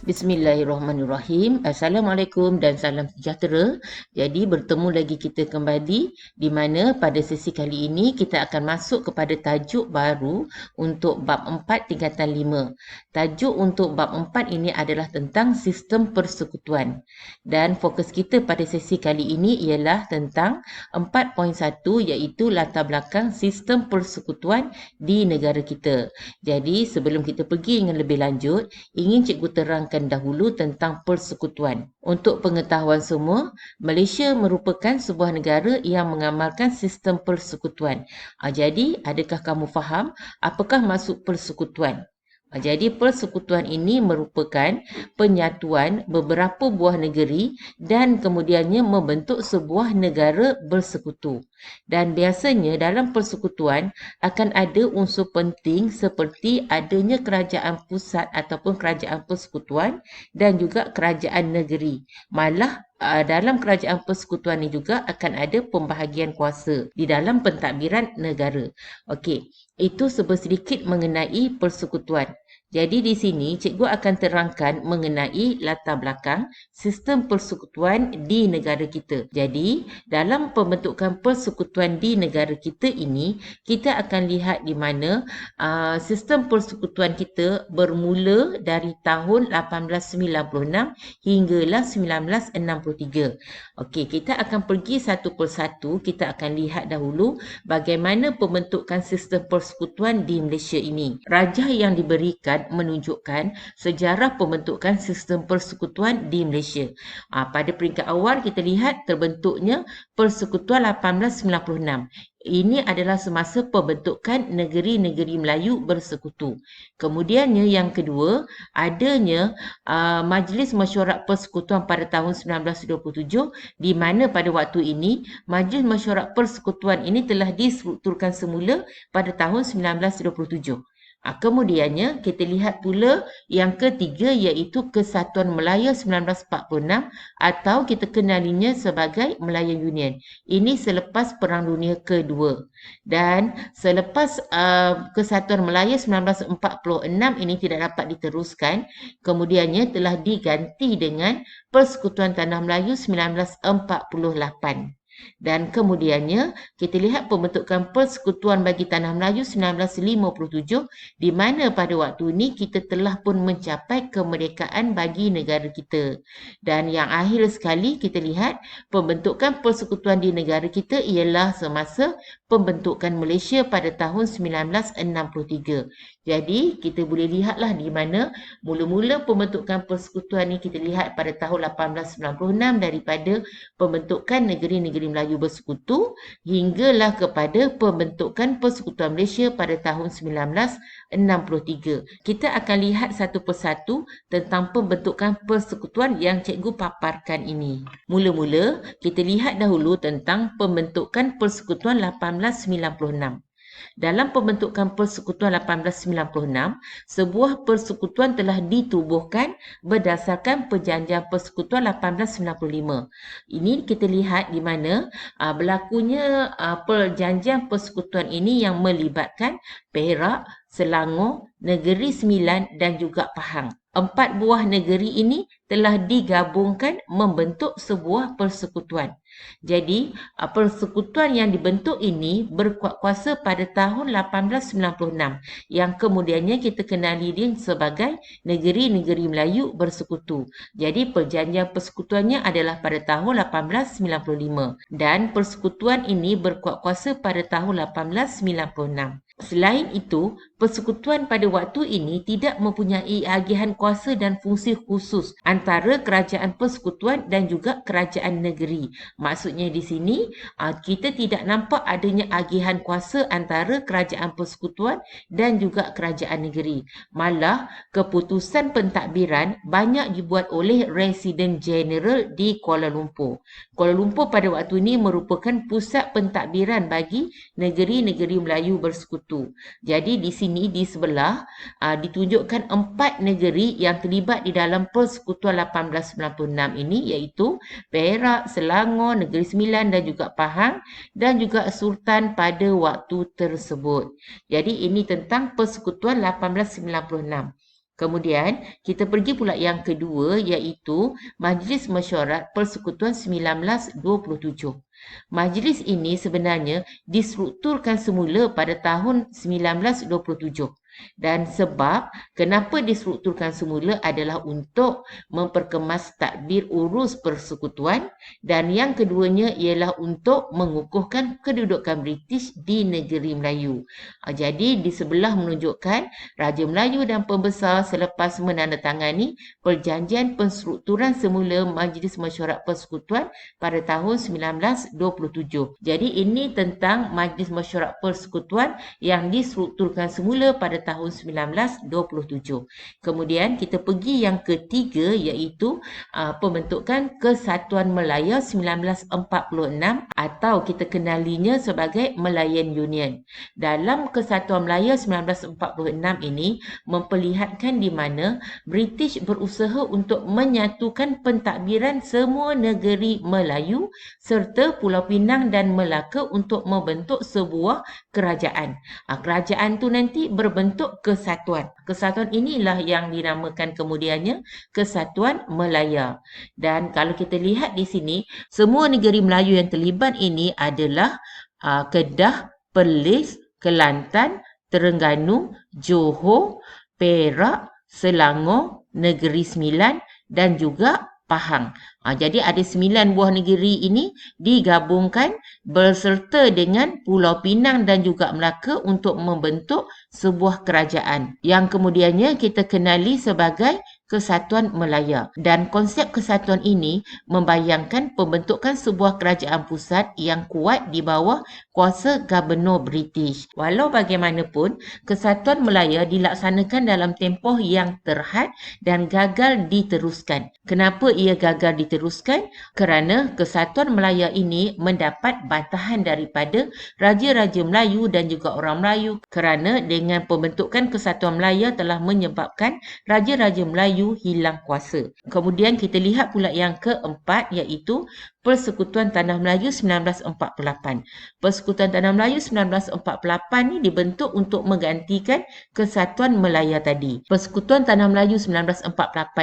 Bismillahirrahmanirrahim. Assalamualaikum dan salam sejahtera. Jadi bertemu lagi kita kembali di mana pada sesi kali ini kita akan masuk kepada tajuk baru untuk bab 4 tingkatan 5. Tajuk untuk bab 4 ini adalah tentang sistem persekutuan. Dan fokus kita pada sesi kali ini ialah tentang 4.1 iaitu latar belakang sistem persekutuan di negara kita. Jadi sebelum kita pergi dengan lebih lanjut, ingin cikgu terangkan dahulu tentang persekutuan. Untuk pengetahuan semua, Malaysia merupakan sebuah negara yang mengamalkan sistem persekutuan. Jadi, adakah kamu faham apakah maksud persekutuan? Jadi persekutuan ini merupakan penyatuan beberapa buah negeri dan kemudiannya membentuk sebuah negara bersekutu. Dan biasanya dalam persekutuan akan ada unsur penting seperti adanya kerajaan pusat ataupun kerajaan persekutuan dan juga kerajaan negeri. Malah dalam kerajaan persekutuan ini juga akan ada pembahagian kuasa di dalam pentadbiran negara. Okey, itu sedikit mengenai persekutuan. Jadi di sini cikgu akan terangkan mengenai latar belakang sistem persekutuan di negara kita. Jadi dalam pembentukan persekutuan di negara kita ini, kita akan lihat di mana sistem persekutuan kita bermula dari tahun 1896 hinggalah 1963. Okey, kita akan pergi satu persatu. Kita akan lihat dahulu bagaimana pembentukan sistem persekutuan di Malaysia ini. Rajah yang diberikan menunjukkan sejarah pembentukan sistem persekutuan di Malaysia. Pada peringkat awal kita lihat terbentuknya Persekutuan 1896. Ini adalah semasa pembentukan negeri-negeri Melayu bersekutu. Kemudiannya yang kedua, adanya Majlis Mesyuarat Persekutuan pada tahun 1927 di mana pada waktu ini Majlis Mesyuarat Persekutuan ini telah distrukturkan semula pada tahun 1927. Kemudiannya kita lihat pula yang ketiga iaitu Kesatuan Melaya 1946 atau kita kenalinya sebagai Malaya Union. Ini selepas Perang Dunia Kedua. Dan selepas Kesatuan Melaya 1946 ini tidak dapat diteruskan, kemudiannya telah diganti dengan Persekutuan Tanah Melayu 1948. Dan kemudiannya kita lihat pembentukan Persekutuan bagi Tanah Melayu 1957 di mana pada waktu ini kita telah pun mencapai kemerdekaan bagi negara kita. Dan yang akhir sekali kita lihat pembentukan persekutuan di negara kita ialah semasa pembentukan Malaysia pada tahun 1963. Jadi kita boleh lihatlah di mana mula-mula pembentukan persekutuan ini kita lihat pada tahun 1896 daripada pembentukan negeri-negeri Melayu bersekutu hinggalah kepada pembentukan Persekutuan Malaysia pada tahun 1963. Kita akan lihat satu persatu tentang pembentukan persekutuan yang cikgu paparkan ini. Mula-mula kita lihat dahulu tentang pembentukan Persekutuan 1896. Dalam pembentukan Persekutuan 1896, sebuah persekutuan telah ditubuhkan berdasarkan Perjanjian Persekutuan 1895. Ini kita lihat di mana berlakunya Perjanjian Persekutuan ini yang melibatkan Perak, Selangor, Negeri Sembilan dan juga Pahang. 4 buah negeri ini telah digabungkan membentuk sebuah persekutuan. Jadi, persekutuan yang dibentuk ini berkuat kuasa pada tahun 1896 yang kemudiannya kita kenali dia sebagai negeri-negeri Melayu bersekutu. Jadi, perjanjian persekutuannya adalah pada tahun 1895 dan persekutuan ini berkuat kuasa pada tahun 1896. Selain itu, persekutuan pada waktu ini tidak mempunyai agihan kuasa dan fungsi khusus antara kerajaan persekutuan dan juga kerajaan negeri. Maksudnya di sini, kita tidak nampak adanya agihan kuasa antara kerajaan persekutuan dan juga kerajaan negeri. Malah, keputusan pentadbiran banyak dibuat oleh Residen Jeneral di Kuala Lumpur. Kuala Lumpur pada waktu ini merupakan pusat pentadbiran bagi negeri-negeri Melayu bersekutu. Jadi di sini di sebelah ditunjukkan 4 negeri yang terlibat di dalam Persekutuan 1896 ini iaitu Perak, Selangor, Negeri Sembilan dan juga Pahang dan juga Sultan pada waktu tersebut. Jadi ini tentang Persekutuan 1896. Kemudian, kita pergi pula yang kedua iaitu Majlis Mesyuarat Persekutuan 1927. Majlis ini sebenarnya distrukturkan semula pada tahun 1927. Dan sebab kenapa distrukturkan semula adalah untuk memperkemas tadbir urus persekutuan, dan yang keduanya ialah untuk mengukuhkan kedudukan British di negeri Melayu. Jadi di sebelah menunjukkan Raja Melayu dan pembesar selepas menandatangani perjanjian penstrukturan semula Majlis Mesyuarat Persekutuan pada tahun 1927. Jadi ini tentang Majlis Mesyuarat Persekutuan yang distrukturkan semula pada tahun 1927. Kemudian kita pergi yang ketiga iaitu pembentukan Kesatuan Melaya 1946 atau kita kenalinya sebagai Malayan Union. Dalam Kesatuan Melaya 1946 ini memperlihatkan di mana British berusaha untuk menyatukan pentadbiran semua negeri Melayu serta Pulau Pinang dan Melaka untuk membentuk sebuah kerajaan. Kerajaan tu nanti berbentuk kesatuan. Kesatuan inilah yang dinamakan kemudiannya Kesatuan Melaya. Dan kalau kita lihat di sini, semua negeri Melayu yang terlibat ini adalah Kedah, Perlis, Kelantan, Terengganu, Johor, Perak, Selangor, Negeri Sembilan dan juga Pahang. Jadi ada 9 buah negeri ini digabungkan berserta dengan Pulau Pinang dan juga Melaka untuk membentuk sebuah kerajaan yang kemudiannya kita kenali sebagai Kesatuan Melaya. Dan konsep kesatuan ini membayangkan pembentukan sebuah kerajaan pusat yang kuat di bawah kuasa Gubernur British. Walau bagaimanapun, Kesatuan Melaya dilaksanakan dalam tempoh yang terhad dan gagal diteruskan. Kenapa ia gagal diteruskan? Kerana Kesatuan Melaya ini mendapat bantahan daripada Raja-Raja Melayu dan juga orang Melayu, kerana dengan pembentukan Kesatuan Melaya telah menyebabkan Raja-Raja Melayu hilang kuasa. Kemudian kita lihat pula yang keempat iaitu Persekutuan Tanah Melayu 1948. Persekutuan Tanah Melayu 1948 ni dibentuk untuk menggantikan Kesatuan Melaya tadi. Persekutuan Tanah Melayu 1948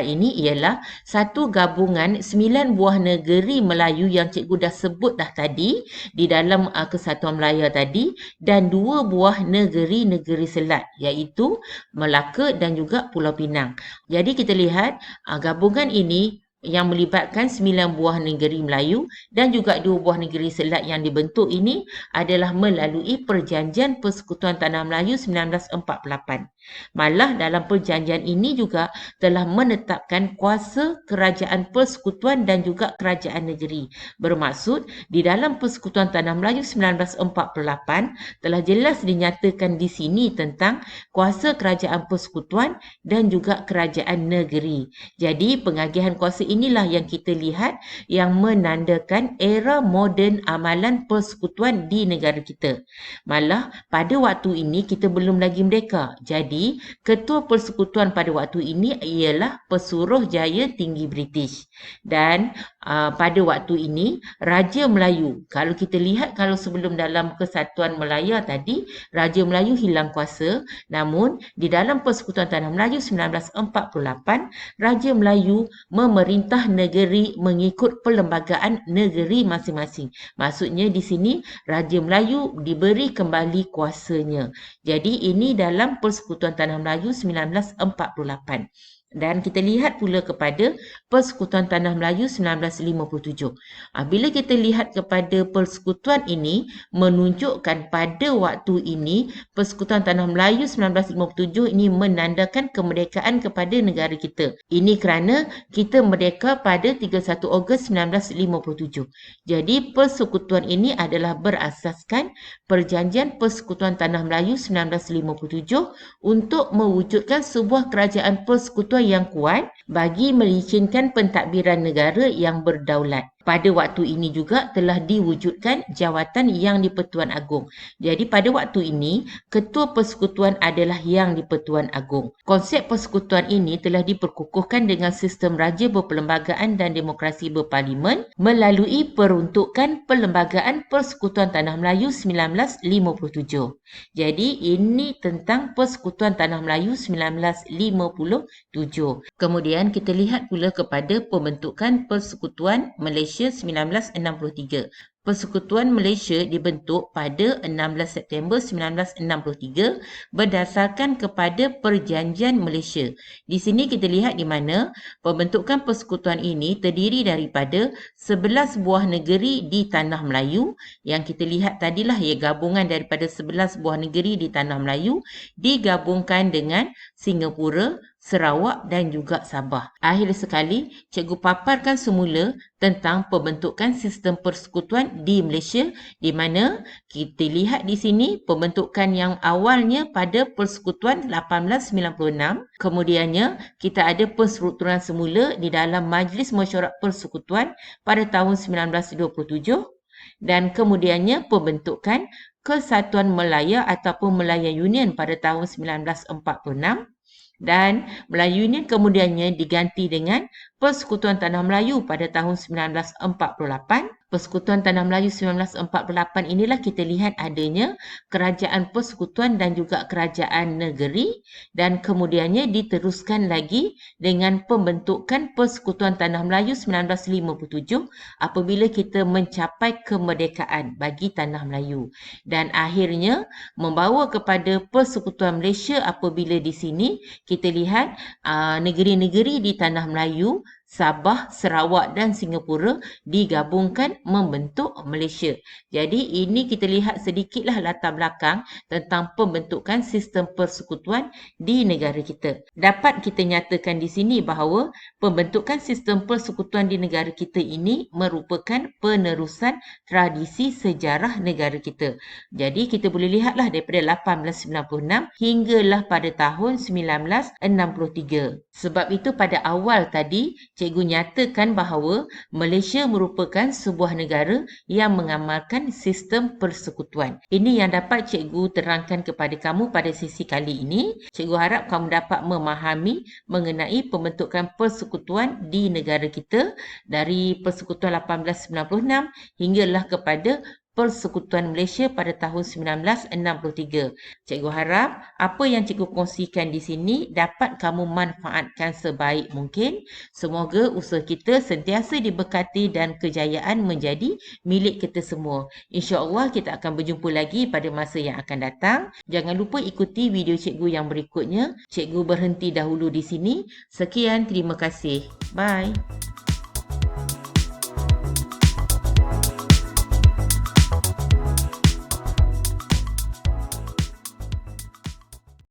ini ialah satu gabungan 9 buah negeri Melayu yang cikgu dah sebut dah tadi di dalam Kesatuan Melaya tadi, dan 2 buah negeri-negeri selat iaitu Melaka dan juga Pulau Pinang. Jadi kita lihat gabungan ini yang melibatkan 9 buah negeri Melayu dan juga 2 buah negeri selat yang dibentuk ini adalah melalui Perjanjian Persekutuan Tanah Melayu 1948. Malah dalam perjanjian ini juga telah menetapkan kuasa kerajaan persekutuan dan juga kerajaan negeri. Bermaksud di dalam Persekutuan Tanah Melayu 1948 telah jelas dinyatakan di sini tentang kuasa kerajaan persekutuan dan juga kerajaan negeri. Jadi pengagihan kuasa inilah yang kita lihat yang menandakan era moden amalan persekutuan di negara kita. Malah pada waktu ini kita belum lagi merdeka. Jadi ketua persekutuan pada waktu ini ialah Pesuruhjaya Tinggi British. Dan pada waktu ini Raja Melayu, kalau kita lihat kalau sebelum dalam Kesatuan Melaya tadi Raja Melayu hilang kuasa, namun di dalam Persekutuan Tanah Melayu 1948 Raja Melayu memerintah negeri mengikut perlembagaan negeri masing-masing. Maksudnya di sini Raja Melayu diberi kembali kuasanya. Jadi ini dalam Persekutuan Tanah Melayu 1948. Dan kita lihat pula kepada Persekutuan Tanah Melayu 1957. Bila kita lihat kepada persekutuan ini, menunjukkan pada waktu ini Persekutuan Tanah Melayu 1957 ini menandakan kemerdekaan kepada negara kita. Ini kerana kita merdeka pada 31 Ogos 1957. Jadi persekutuan ini adalah berasaskan Perjanjian Persekutuan Tanah Melayu 1957 untuk mewujudkan sebuah kerajaan persekutuan yang kuat bagi melicinkan pentadbiran negara yang berdaulat. Pada waktu ini juga telah diwujudkan jawatan Yang di-Pertuan Agong. Jadi pada waktu ini, Ketua Persekutuan adalah Yang di-Pertuan Agong. Konsep persekutuan ini telah diperkukuhkan dengan sistem raja berperlembagaan dan demokrasi berparlimen melalui peruntukan Perlembagaan Persekutuan Tanah Melayu 1957. Jadi ini tentang Persekutuan Tanah Melayu 1957. Kemudian kita lihat pula kepada pembentukan Persekutuan Malaysia 1963. Persekutuan Malaysia dibentuk pada 16 September 1963 berdasarkan kepada Perjanjian Malaysia. Di sini kita lihat di mana pembentukan persekutuan ini terdiri daripada 11 buah negeri di Tanah Melayu. Yang kita lihat tadilah ia gabungan daripada 11 buah negeri di Tanah Melayu digabungkan dengan Singapura, Sarawak dan juga Sabah. Akhir sekali, cikgu paparkan semula tentang pembentukan sistem persekutuan di Malaysia di mana kita lihat di sini pembentukan yang awalnya pada Persekutuan 1896, kemudiannya kita ada perstrukturan semula di dalam Majlis Mesyuarat Persekutuan pada tahun 1927 dan kemudiannya pembentukan Kesatuan Melaya ataupun Melaya Union pada tahun 1946 dan Melayu Union kemudiannya diganti dengan Persekutuan Tanah Melayu pada tahun 1948. Persekutuan Tanah Melayu 1948 inilah kita lihat adanya kerajaan persekutuan dan juga kerajaan negeri dan kemudiannya diteruskan lagi dengan pembentukan Persekutuan Tanah Melayu 1957 apabila kita mencapai kemerdekaan bagi Tanah Melayu dan akhirnya membawa kepada Persekutuan Malaysia apabila di sini kita lihat negeri-negeri di Tanah Melayu, Sabah, Sarawak dan Singapura digabungkan membentuk Malaysia. Jadi ini kita lihat sedikitlah latar belakang tentang pembentukan sistem persekutuan di negara kita. Dapat kita nyatakan di sini bahawa pembentukan sistem persekutuan di negara kita ini merupakan penerusan tradisi sejarah negara kita. Jadi kita boleh lihatlah daripada 1896 hinggalah pada tahun 1963. Sebab itu pada awal tadi cikgu nyatakan bahawa Malaysia merupakan sebuah negara yang mengamalkan sistem persekutuan. Ini yang dapat cikgu terangkan kepada kamu pada sesi kali ini. Cikgu harap kamu dapat memahami mengenai pembentukan persekutuan di negara kita dari Persekutuan 1896 hinggalah kepada Persekutuan Malaysia pada tahun 1963. Cikgu harap apa yang cikgu kongsikan di sini dapat kamu manfaatkan sebaik mungkin. Semoga usaha kita sentiasa diberkati dan kejayaan menjadi milik kita semua. InsyaAllah kita akan berjumpa lagi pada masa yang akan datang. Jangan lupa ikuti video cikgu yang berikutnya. Cikgu berhenti dahulu di sini. Sekian, terima kasih. Bye.